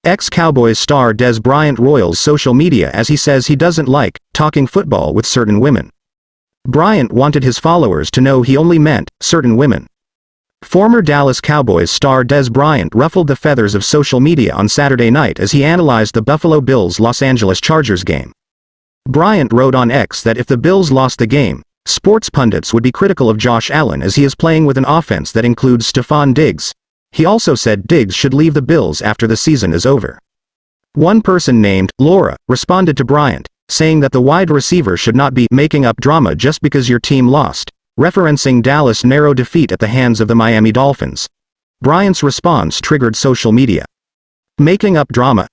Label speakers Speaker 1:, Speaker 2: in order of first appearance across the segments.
Speaker 1: Ex-Cowboys star Dez Bryant roils social media as he says he doesn't like talking football with certain women. Bryant wanted his followers to know he only meant certain women. Former Dallas Cowboys star Dez Bryant ruffled the feathers of social media on Saturday night as he analyzed the Buffalo Bills-Los Angeles Chargers game. Bryant wrote on X that if the Bills lost the game, sports pundits would be critical of Josh Allen as he is playing with an offense that includes Stephon Diggs. He also said Diggs should leave the Bills after the season is over. One person named Laura responded to Bryant, saying that the wide receiver should not be making up drama just because your team lost, referencing Dallas' narrow defeat at the hands of the Miami Dolphins. Bryant's response triggered social media. Making up drama?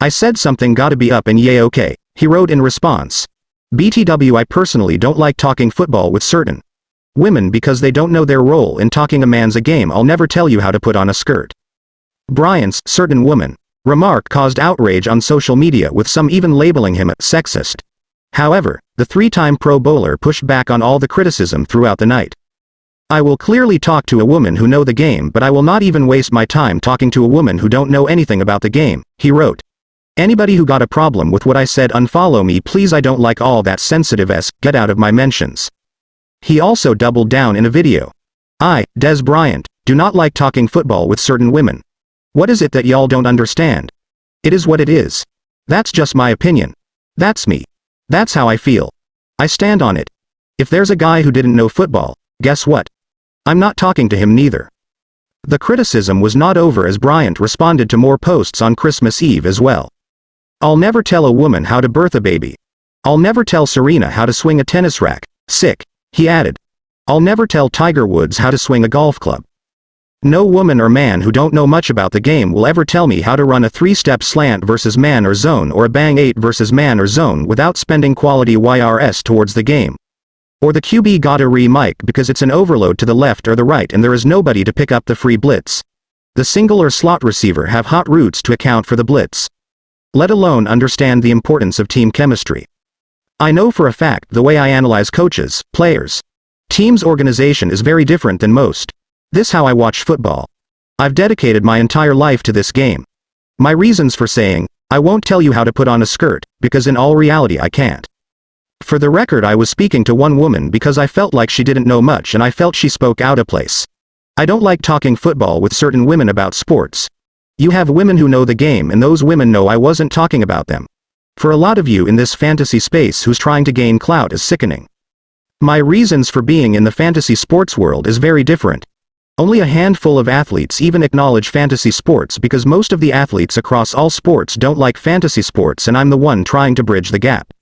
Speaker 1: I said something gotta be up and yeah okay, he wrote in response. BTW, I personally don't like talking football with certain women because they don't know their role in talking a man's a game. I'll never tell you how to put on a skirt. Bryant's certain woman remark caused outrage on social media, with some even labeling him a sexist. However, the three-time Pro Bowler pushed back on all the criticism throughout the night. I will clearly talk to a woman who know the game, but I will not even waste my time talking to a woman who don't know anything about the game, he wrote. Anybody who got a problem with what I said, unfollow me please, I don't like all that sensitive-esque, get out of my mentions. He also doubled down in a video. I, Dez Bryant, do not like talking football with certain women. What is it that y'all don't understand? It is what it is. That's just my opinion. That's me. That's how I feel. I stand on it. If there's a guy who didn't know football, guess what? I'm not talking to him neither. The criticism was not over as Bryant responded to more posts on Christmas Eve as well. I'll never tell a woman how to birth a baby. I'll never tell Serena how to swing a tennis racket. Sick, he added. I'll never tell Tiger Woods how to swing a golf club. No woman or man who don't know much about the game will ever tell me how to run a 3-step slant versus man or zone, or a bang 8 versus man or zone without spending quality YRS towards the game. Or the QB gotta re-mic because it's an overload to the left or the right and there is nobody to pick up the free blitz. The single or slot receiver have hot routes to account for the blitz. Let alone understand the importance of team chemistry. I know for a fact the way I analyze coaches, players, teams' organization is very different than most. This how I watch football. I've dedicated my entire life to this game. My reasons for saying, I won't tell you how to put on a skirt, because in all reality I can't. For the record, I was speaking to one woman because I felt like she didn't know much and I felt she spoke out of place. I don't like talking football with certain women about sports. You have women who know the game and those women know I wasn't talking about them. For a lot of you in this fantasy space who's trying to gain clout is sickening. My reasons for being in the fantasy sports world is very different. Only a handful of athletes even acknowledge fantasy sports because most of the athletes across all sports don't like fantasy sports, and I'm the one trying to bridge the gap.